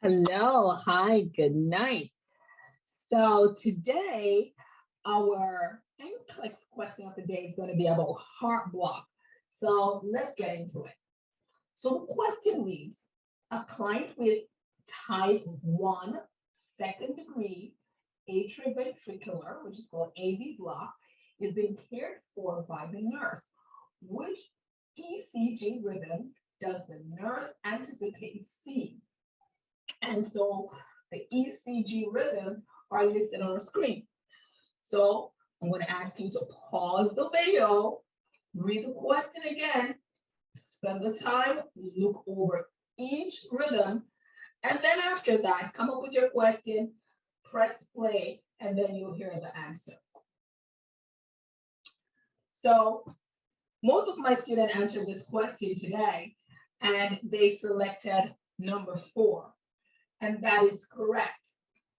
Hello, hi, good night. So today, our NCLEX question of the day is going to be about heart block. So let's get into it. So the question reads, a client with type 1 second degree atrioventricular, which is called AV block, is being cared for by the nurse. Which ECG rhythm does the nurse anticipate seeing? And so the ECG rhythms are listed on the screen. So I'm going to ask you to pause the video, read the question again, spend the time, look over each rhythm, and then after that, come up with your question, press play, and then you'll hear the answer. So most of my students answered this question today, and they selected number 4. And that is correct.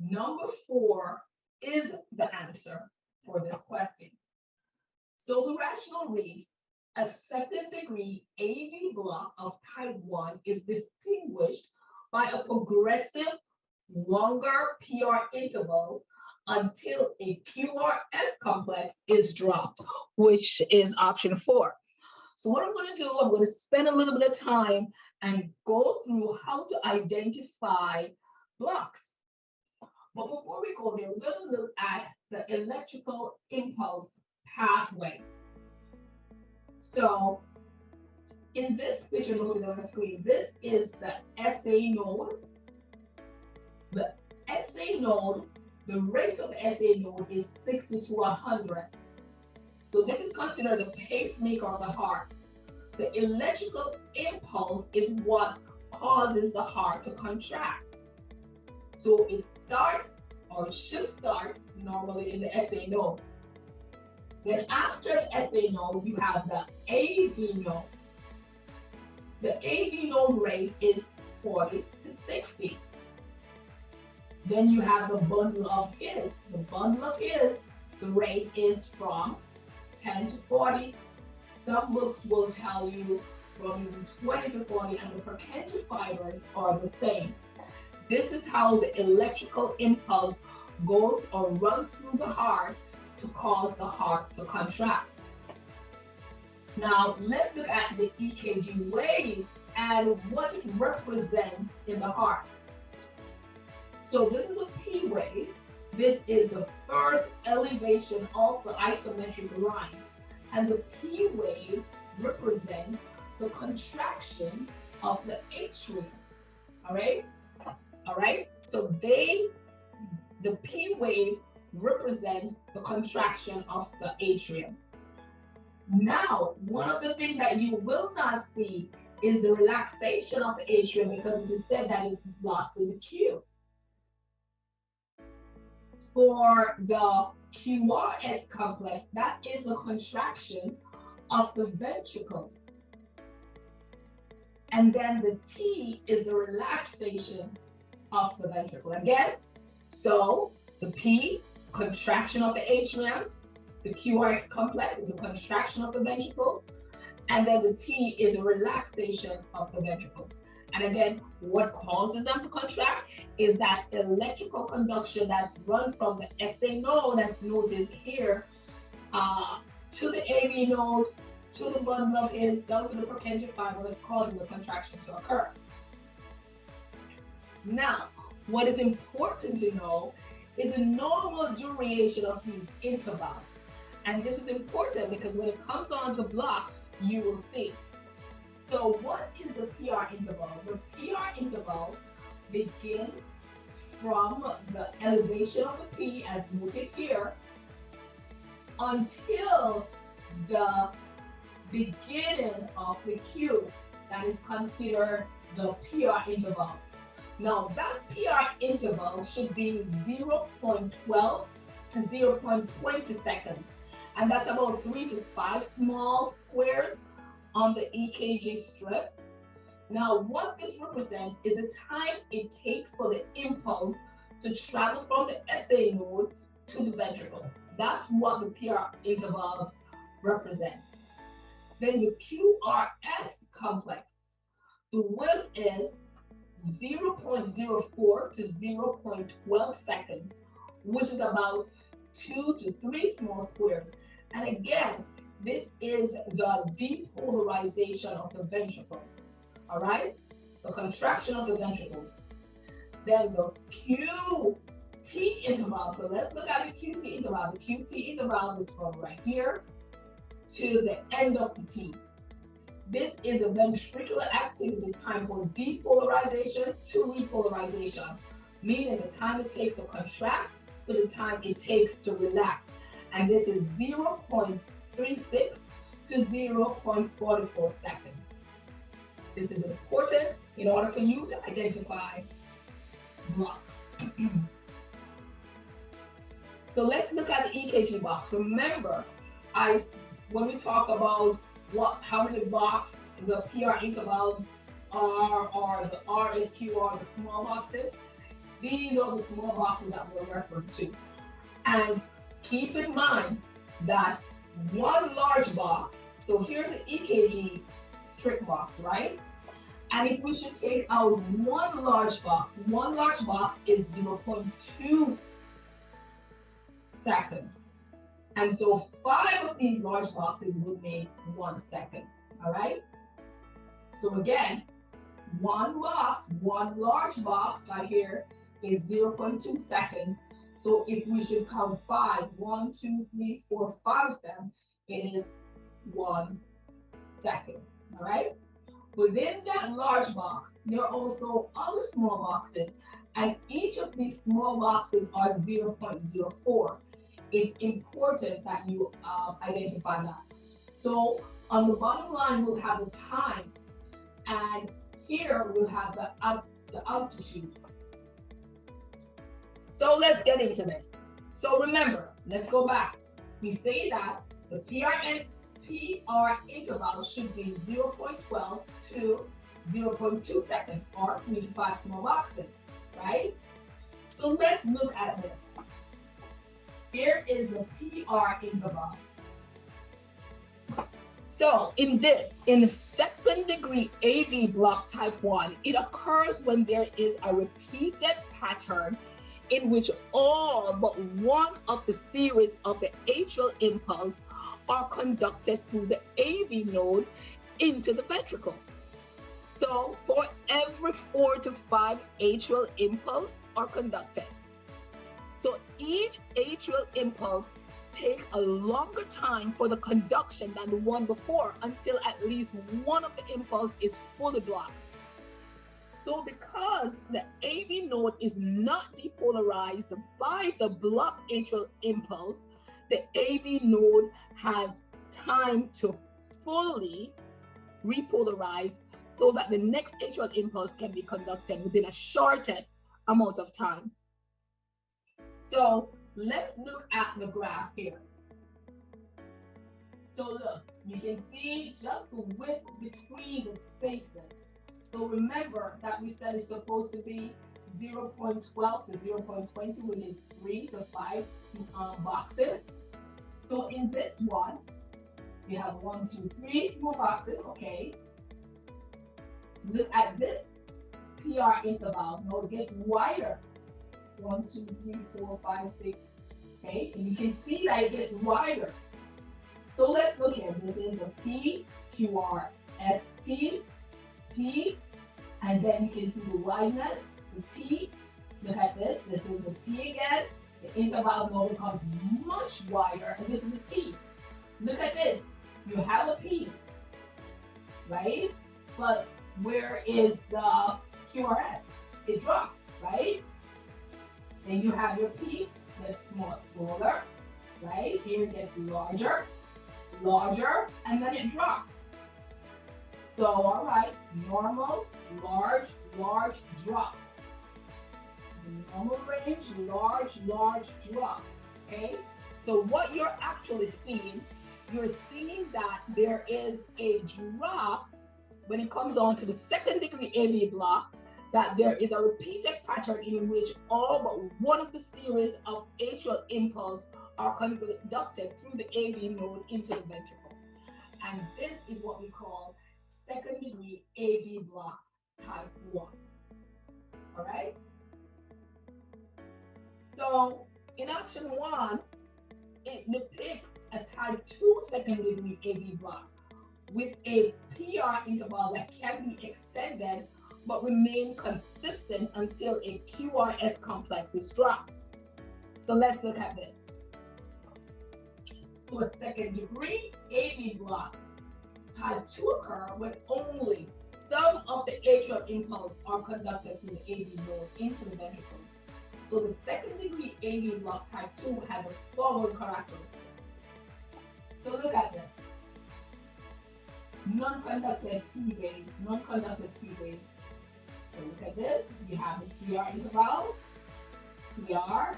Number 4 is the answer for this question. So the rationale reads, a second degree AV block of type 1 is distinguished by a progressive longer PR interval until a QRS complex is dropped, which is option 4. So what I'm going to do, I'm going to spend a little bit of time and go through how to identify blocks. But before we go there, we're going to look at the electrical impulse pathway. So in this picture noted on the screen, this is the SA node. The SA node, the rate of the SA node is 60 to 100. So this is considered the pacemaker of the heart. The electrical impulse is what causes the heart to contract. So it starts, or it should start, normally in the SA node. Then after the SA node, you have the AV node. The AV node rate is 40 to 60. Then you have the bundle of His. The bundle of His, the rate is from 10 to 40. Some books will tell you from 20 to 40, and the Purkinje fibers are the same. This is how the electrical impulse goes or runs through the heart to cause the heart to contract. Now, let's look at the EKG waves and what it represents in the heart. So this is a P wave. This is the first elevation of the isometric line. And the P wave represents the contraction of the atriums. All right? So the P wave represents the contraction of the atrium. Now, one of the things that you will not see is the relaxation of the atrium, because it is said that it is lost in the Q. For the QRS complex, that is the contraction of the ventricles. And then the T is the relaxation of the ventricle. Again, so the P, contraction of the atriums, the QRS complex is a contraction of the ventricles, and then the T is a relaxation of the ventricles. And again, what causes them to contract is that electrical conduction that's run from the SA node, that's noticed here, to the AV node, to the bundle of His, down to the Purkinje fibers, causing the contraction to occur. Now, what is important to know is the normal duration of these intervals. And this is important because when it comes on to blocks, you will see. So what is the PR interval? The PR interval begins from the elevation of the P, as noted here, until the beginning of the Q. That is considered the PR interval. Now that PR interval should be 0.12 to 0.20 seconds. And that's about 3 to 5 small squares on the EKG strip. Now, what this represents is the time it takes for the impulse to travel from the SA node to the ventricle. That's what the PR intervals represent. Then the QRS complex, the width is 0.04 to 0.12 seconds, which is about 2 to 3 small squares. And again, this is the depolarization of the ventricles. All right? The contraction of the ventricles. Then the QT interval. So let's look at the QT interval. The QT interval is from right here to the end of the T. This is a ventricular activity time for depolarization to repolarization, meaning the time it takes to contract to the time it takes to relax. And this is 0.36 to 0.44 seconds. This is important in order for you to identify blocks. So let's look at the EKG box. Remember, when we talk about how many blocks the PR intervals are, or the RSQ are the small boxes, these are the small boxes that we're referring to. And keep in mind that one large box, so here's an EKG strip box, right? And if we should take out one large box is 0.2 seconds. And so 5 of these large boxes would make 1 second, all right? So again, one large box right here is 0.2 seconds. So if we should count 5, 1, 2, 3, 4, 5 of them, it is 1 second, all right? Within that large box, there are also other small boxes, and each of these small boxes are 0.04. It's important that you identify that. So on the bottom line, we'll have the time, and here we'll have the altitude. So let's get into this. So remember, let's go back. We say that the PR interval should be 0.12 to 0.2 seconds, or 3 to 5 small boxes, right? So let's look at this. Here is the PR interval. So in the second degree AV block type 1, it occurs when there is a repeated pattern in which all but one of the series of the atrial impulse are conducted through the AV node into the ventricle. So for every 4 to 5 atrial impulse are conducted. So each atrial impulse takes a longer time for the conduction than the one before, until at least one of the impulse is fully blocked. So because the AV node is not depolarized by the blocked atrial impulse, the AV node has time to fully repolarize so that the next atrial impulse can be conducted within a shortest amount of time. So let's look at the graph here. So look, you can see just the width between the spaces. So remember that we said it's supposed to be 0.12 to 0.20, which is 3 to 5 boxes. So in this one, we have 1, 2, 3 small boxes, okay. Look at this PR interval. Now it gets wider. 1, 2, 3, 4, 5, 6, okay. And you can see that it gets wider. So let's look here. This is a P, QR, ST, P, and then you can see the wideness, the T. Look at this. This is a P again. The interval now becomes much wider, and this is a T. Look at this. You have a P, right? But where is the QRS? It drops, right? Then you have your P that's smaller, right? Here it gets larger, and then it drops. So, all right, normal, large, drop. Normal range, large, drop, okay? So what you're actually seeing, you're seeing that there is a drop when it comes on to the second degree AV block, that there is a repeated pattern in which all but one of the series of atrial impulse are conducted through the AV node into the ventricle. And this is what we call second degree AV block type 1. All right. So in option 1, it depicts a type 2 second degree AV block with a PR interval that can be extended but remain consistent until a QRS complex is dropped. So let's look at this. So a second degree AV block type 2 occur when only some of the atrial impulse are conducted through the AV node into the ventricles. So the second degree AV block type 2 has a following characteristics. So look at this. Non-conducted P waves, non-conducted P waves. So look at this. You have the PR interval, PR,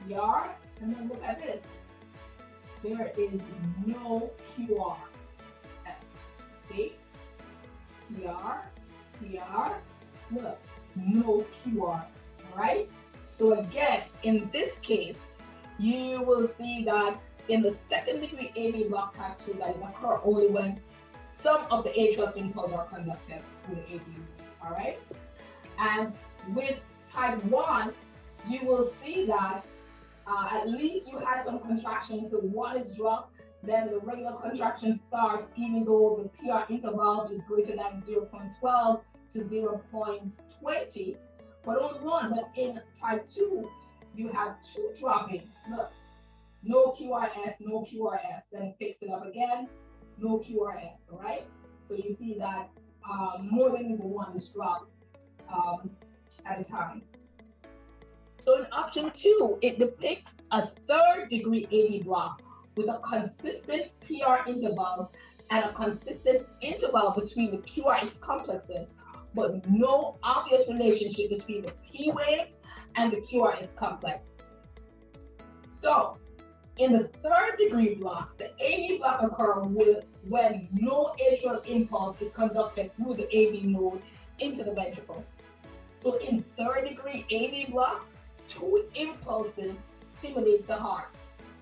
PR, and then look at this. There is no QRS. See? PR, PR, look, no QRS, all right? So again, in this case, you will see that in the second degree AV block type 2, that occur only when some of the atrial impulse are conducted through the AV nodes, all right? And with type 1, you will see that at least you had some contraction until 1 is dropped, then the regular contraction starts even though the PR interval is greater than 0.12 to 0.20, but only 1. But in type 2, you have 2 dropping. Look, no QRS, no QRS. Then fix it up again, no QRS, all right? So you see that more than even 1 is dropped at a time. So in option 2, it depicts a third degree AV block with a consistent PR interval and a consistent interval between the QRS complexes, but no obvious relationship between the P waves and the QRS complex. So in the third degree blocks, the AV block occurs when no atrial impulse is conducted through the AV node into the ventricle. So in third degree AV block, 2 impulses stimulates the heart.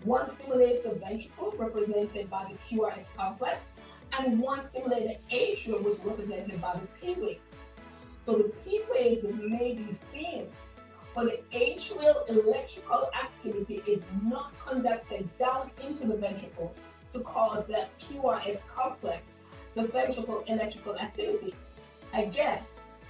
1 stimulates the ventricle, represented by the QRS complex, and 1 stimulates the atrium, which is represented by the P wave. So the P waves may be seen, but the atrial electrical activity is not conducted down into the ventricle to cause that QRS complex, the ventricle electrical activity. Again,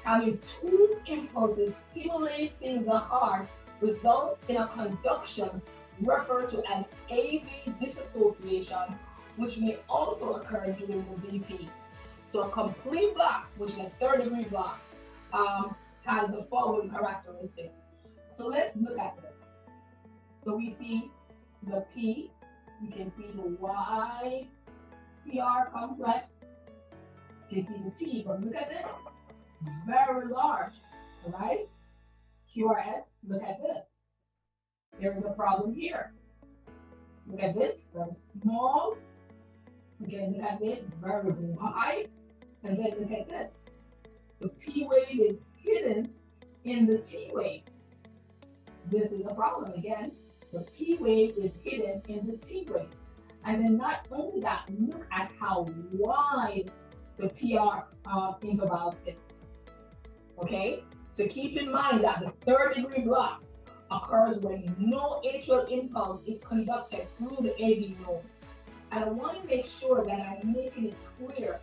having 2 impulses stimulating the heart results in a conduction referred to as AV dissociation, which may also occur during the VT. So a complete block, which is a third degree block, has the following characteristic. So let's look at this. So we see the P, you can see the Y PR complex, you can see the T, but look at this, very large, all right? QRS, look at this. There is a problem here. Look at this, very small. Again, look at this, very wide. And then look at this. The P wave is hidden in the T wave. This is a problem again. The P wave is hidden in the T wave. And then not only that, look at how wide the PR interval is. Okay? So keep in mind that the third degree blocks occurs when no atrial impulse is conducted through the AV node. And I want to make sure that I'm making it clear.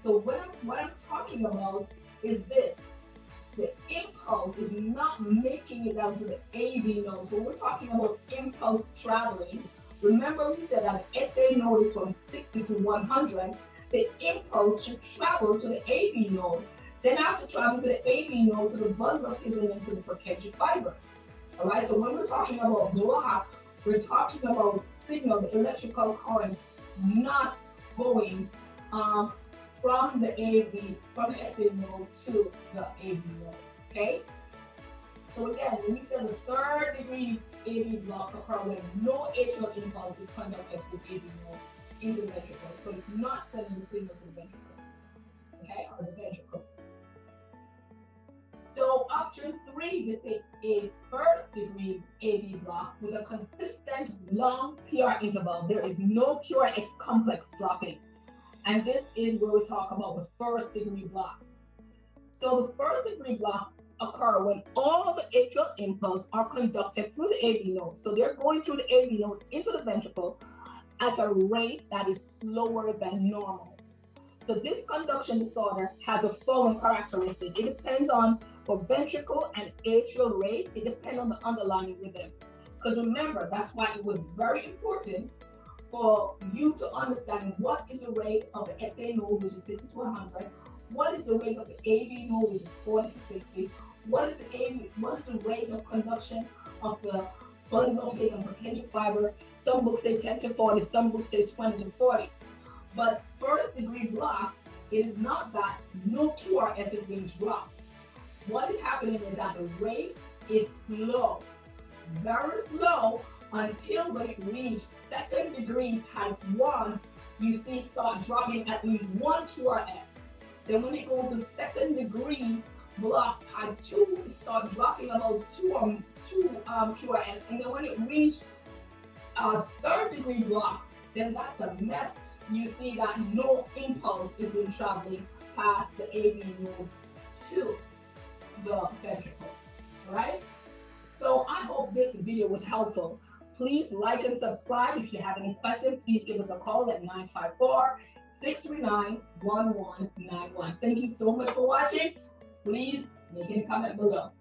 So what I'm talking about is this. The impulse is not making it down to the AV node. So we're talking about impulse traveling. Remember we said that SA node is from 60 to 100. The impulse should travel to the AV node. Then after traveling to the AV node to the bundle of hidden into the Purkinje fibers. All right, so when we're talking about block, we're talking about signal, the electrical current not going from the AV, from the SA node to the AV node, okay? So again, when we said the third degree AV block occur when no atrial impulse is conducted through AV node into the ventricle. So it's not sending the signal to the ventricle, okay, or the ventricles. So option 3 depicts a first degree AV block with a consistent long PR interval. There is no QRX complex dropping. And this is where we talk about the first degree block. So the first degree block occur when all the atrial impulses are conducted through the AV node. So they're going through the AV node into the ventricle at a rate that is slower than normal. So this conduction disorder has a following characteristic. It depends on the ventricle and atrial rate. It depends on the underlying rhythm. Because remember, that's why it was very important for you to understand what is the rate of the SA node, which is 60 to 100. What is the rate of the AV node, which is 40 to 60? What is the rate of conduction of the bundle phase and Purkinje fiber? Some books say 10 to 40, some books say 20 to 40. But first degree block, it is not that no QRS is being dropped. What is happening is that the rate is slow, very slow, until when it reaches second degree type 1, you see it start dropping at least 1 QRS. Then when it goes to second degree block type 2, it starts dropping about 2 QRS. And then when it reaches third degree block, then that's a mess. You see that no impulse is being traveling past the AV node to the ventricles, all right? So I hope this video was helpful. Please like and subscribe. If you have any questions, please give us a call at 954-639-1191. Thank you so much for watching. Please make a comment below.